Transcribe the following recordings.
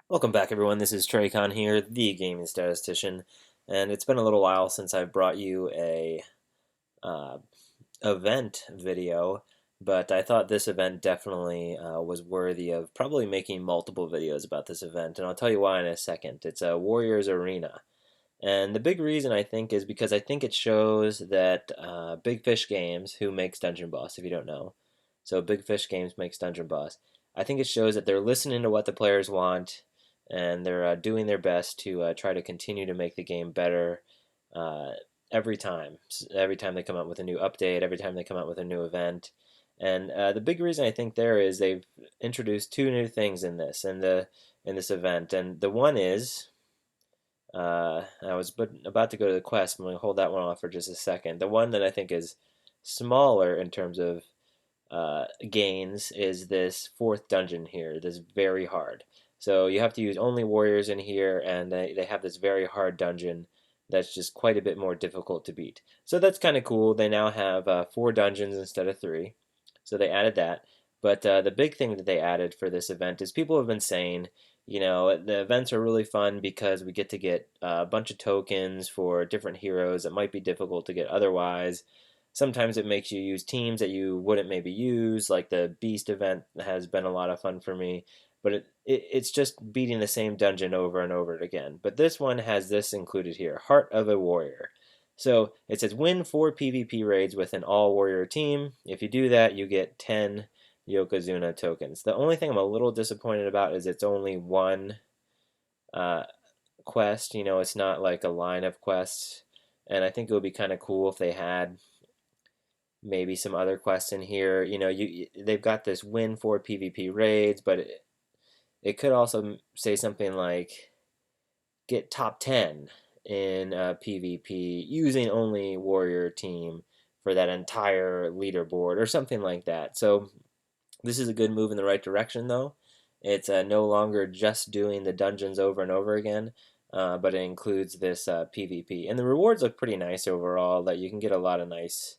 Welcome back, everyone. This is Traycon here, the gaming statistician, and it's been a little while since I've brought you a uh, event video, but I thought this event definitely was worthy of probably making multiple videos about this event, and I'll tell you why in a second. It's a Warriors Arena, and the big reason I think is because I think it shows that Big Fish Games, who makes Dungeon Boss, if you don't know, so Big Fish Games makes Dungeon Boss. I think it shows that they're listening to what the players want, and they're doing their best to try to continue to make the game better uh, every time. Every time they come out with a new update, every time they come out with a new event. And the big reason I think there is they've introduced two new things in this event, and the one is I was about to go to the quest. I'm going to hold that one off for just a second. The one that I think is smaller in terms of gains is this fourth dungeon here, this very hard. So you have to use only warriors in here, and they have this very hard dungeon that's just quite a bit more difficult to beat. So that's kind of cool. They now have four dungeons instead of three. So they added that. But the big thing that they added for this event is people have been saying, the events are really fun because we get to get a bunch of tokens for different heroes that might be difficult to get otherwise. Sometimes it makes you use teams that you wouldn't maybe use, like the Beast event has been a lot of fun for me. But it's just beating the same dungeon over and over again. But this one has this included here, Heart of a Warrior. So it says win 4 PvP raids with an all-warrior team. If you do that, you get 10 Yokozuna tokens. The only thing I'm a little disappointed about is it's only one uh, quest. It's not like a line of quests. And I think it would be kind of cool if they had maybe some other quests in here. They've got this win for PvP raids, but it could also say something like get top 10 in PvP using only warrior team for that entire leaderboard or something like that. So this is a good move in the right direction, though. It's no longer just doing the dungeons over and over again, but it includes this PvP. And the rewards look pretty nice overall, that you can get a lot of nice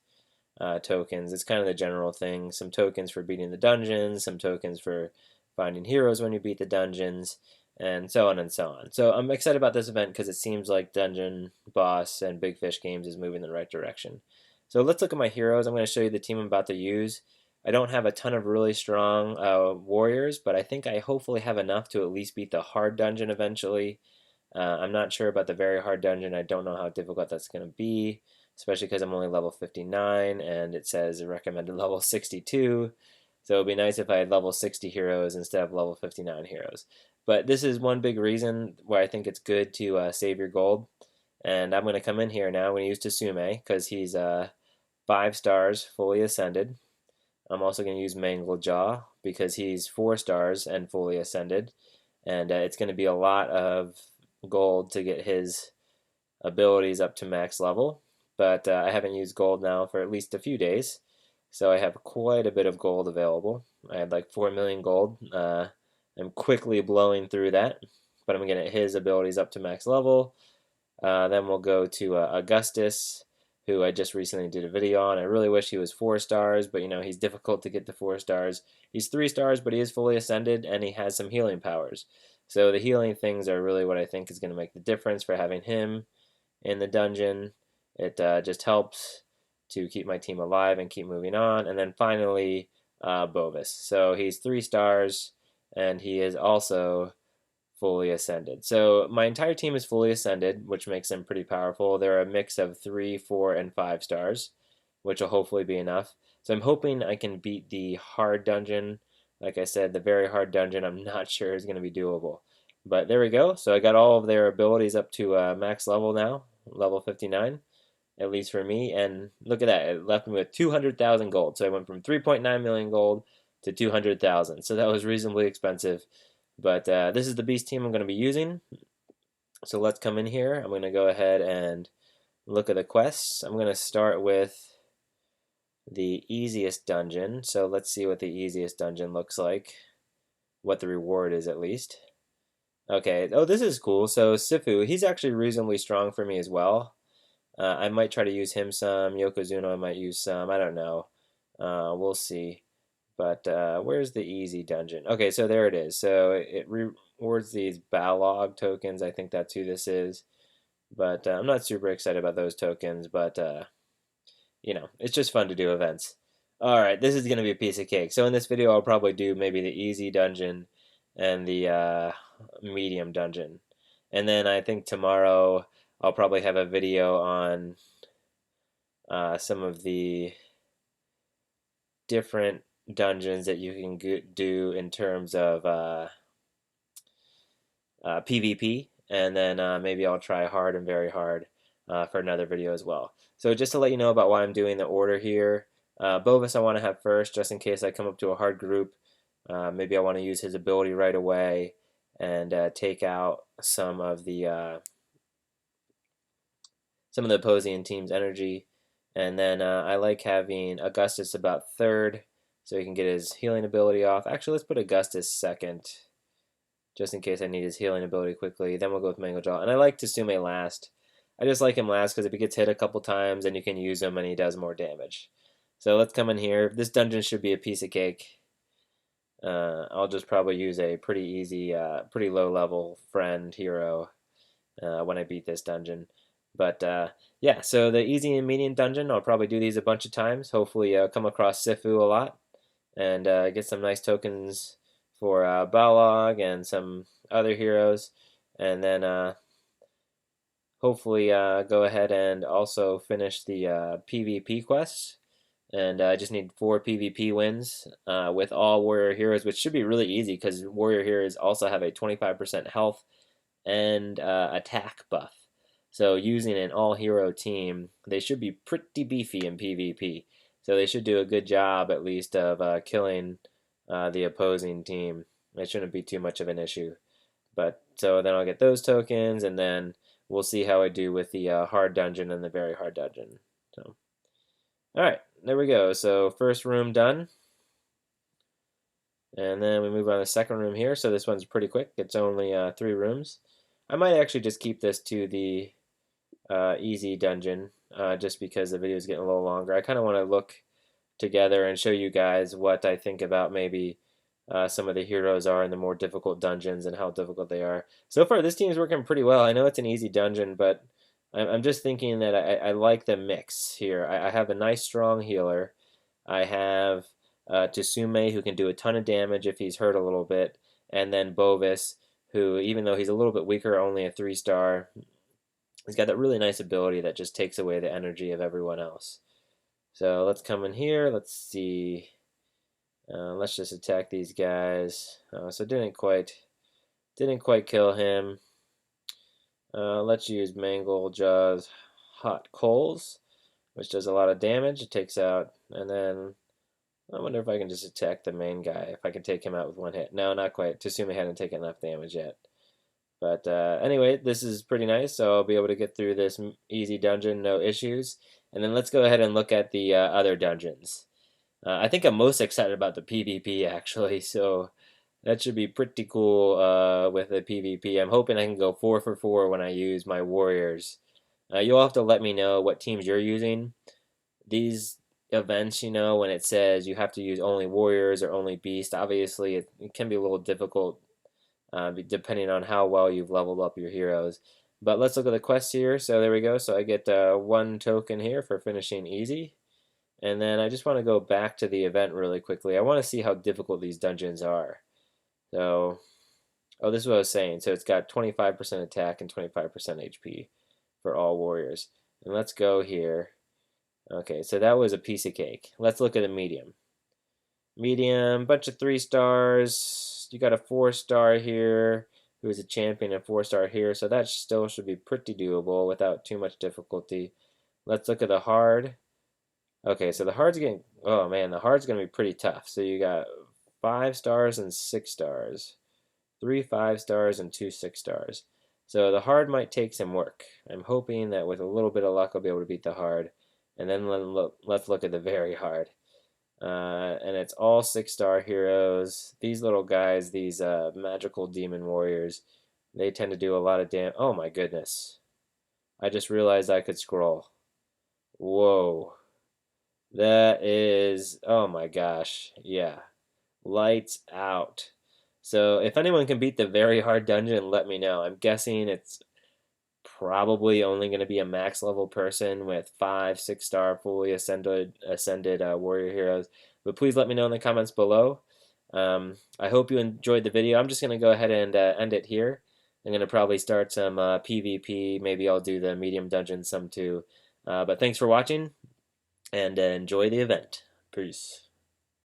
tokens. It's kind of the general thing. Some tokens for beating the dungeons, some tokens for finding heroes when you beat the dungeons, and so on and so on. So I'm excited about this event because it seems like Dungeon Boss and Big Fish Games is moving in the right direction. So let's look at my heroes. I'm going to show you the team I'm about to use. I don't have a ton of really strong warriors, but I think I hopefully have enough to at least beat the hard dungeon eventually. I'm not sure about the very hard dungeon. I don't know how difficult that's going to be, especially because I'm only level 59 and it says recommended level 62. So it would be nice if I had level 60 heroes instead of level 59 heroes. But this is one big reason why I think it's good to save your gold. And I'm going to come in here now. I'm going to use Tsume because he's 5 stars, fully ascended. I'm also going to use Mangled Jaw because he's 4 stars and fully ascended. And it's going to be a lot of gold to get his abilities up to max level. But I haven't used gold now for at least a few days. So I have quite a bit of gold available. I had like 4 million gold. I'm quickly blowing through that. But I'm going to get his abilities up to max level. Then we'll go to Augustus, who I just recently did a video on. I really wish he was 4 stars, but he's difficult to get to 4 stars. He's 3 stars, but he is fully ascended, and he has some healing powers. So the healing things are really what I think is going to make the difference for having him in the dungeon. It just helps to keep my team alive and keep moving on. And then finally, Bovis. So he's 3 stars, and he is also fully ascended. So my entire team is fully ascended, which makes them pretty powerful. They're a mix of 3, 4, and 5 stars, which will hopefully be enough. So I'm hoping I can beat the hard dungeon. Like I said, the very hard dungeon I'm not sure is going to be doable. But there we go. So I got all of their abilities up to max level now, level 59, at least for me. And look at that. It left me with 200,000 gold. So I went from 3.9 million gold to 200,000. So that was reasonably expensive. But this is the beast team I'm going to be using. So let's come in here. I'm going to go ahead and look at the quests. I'm going to start with the easiest dungeon. So let's see what the easiest dungeon looks like. What the reward is, at least. Okay. Oh, this is cool. So Sifu, he's actually reasonably strong for me as well. I might try to use him some. Yokozuna, I might use some. I don't know. We'll see. But where's the easy dungeon? Okay, so there it is. So towards these Balog tokens. I think that's who this is. But I'm not super excited about those tokens, but you know, it's just fun to do events. Alright, this is going to be a piece of cake. So in this video, I'll probably do maybe the easy dungeon and the medium dungeon. And then I think tomorrow I'll probably have a video on some of the different dungeons that you can do in terms of PvP, and then maybe I'll try hard and very hard for another video as well. So just to let you know about why I'm doing the order here, Bovis I want to have first, just in case I come up to a hard group. Maybe I want to use his ability right away and take out some of the opposing team's energy. And then I like having Augustus about third, so he can get his healing ability off. Actually, let's put Augustus second, just in case I need his healing ability quickly. Then we'll go with Mango Jaw. And I like Tsume last. I just like him last because if he gets hit a couple times, then you can use him and he does more damage. So let's come in here. This dungeon should be a piece of cake. I'll just probably use a pretty easy, pretty low level friend hero when I beat this dungeon. But yeah, so the easy and medium dungeon, I'll probably do these a bunch of times. Hopefully come across Sifu a lot and get some nice tokens for Balog and some other heroes. And then hopefully go ahead and also finish the PvP quests. And I just need 4 PvP wins with all warrior heroes, which should be really easy because warrior heroes also have a 25% health and attack buff. So using an all-hero team, they should be pretty beefy in PvP. So they should do a good job at least of killing the opposing team. It shouldn't be too much of an issue. But so then I'll get those tokens, and then we'll see how I do with the hard dungeon and the very hard dungeon. So, all right, there we go. So first room done. And then we move on to the second room here. So this one's pretty quick. It's only 3 rooms. I might actually just keep this to the easy dungeon just because the video is getting a little longer. I kind of want to look together and show you guys what I think about maybe some of the heroes are in the more difficult dungeons and how difficult they are. So far, this team's working pretty well. I know it's an easy dungeon, but I'm just thinking that I like the mix here. I have a nice, strong healer. I have Tsume, who can do a ton of damage if he's hurt a little bit, and then Bovis, who, even though he's a little bit weaker, only a 3-star, he's got that really nice ability that just takes away the energy of everyone else. So let's come in here. Let's see. Let's just attack these guys. So didn't quite kill him. Let's use Mangle Jaw's Hot Coals, which does a lot of damage. It takes out, and then I wonder if I can just attack the main guy, if I can take him out with one hit. No, not quite. Tsume hadn't taken enough damage yet. But anyway, this is pretty nice, so I'll be able to get through this easy dungeon, no issues. And then let's go ahead and look at the other dungeons. I think I'm most excited about the PvP, actually, so that should be pretty cool with the PvP. I'm hoping I can go 4 for 4 when I use my warriors. You'll have to let me know what teams you're using. These events, you know, when it says you have to use only warriors or only beast, obviously it can be a little difficult depending on how well you've leveled up your heroes. But let's look at the quests here. So there we go. So I get 1 token here for finishing easy. And then I just want to go back to the event really quickly. I want to see how difficult these dungeons are. So, oh, this is what I was saying. So it's got 25% attack and 25% HP for all warriors. And let's go here. Okay, so that was a piece of cake. Let's look at the medium. Medium, bunch of 3-stars. You got a 4-star here, who's a champion, and 4-star here. So that still should be pretty doable without too much difficulty. Let's look at the hard. Okay, so the hard's getting, oh man, the hard's going to be pretty tough. So you got 5 stars and 6 stars. 3 5-stars and 2 6-stars. So the hard might take some work. I'm hoping that with a little bit of luck I'll be able to beat the hard. And then let's look at the very hard. And it's all 6-star heroes. These little guys, these magical demon warriors, they tend to do a lot of damage. Oh my goodness. I just realized I could scroll. Whoa. That is, oh my gosh. Yeah. Lights out. So if anyone can beat the very hard dungeon, let me know. I'm guessing it's probably only going to be a max level person with 5, 6 star fully ascended warrior heroes. But please let me know in the comments below. I hope you enjoyed the video. I'm just going to go ahead and end it here. I'm going to probably start some PvP. Maybe I'll do the medium dungeon some too. But thanks for watching and enjoy the event. Peace.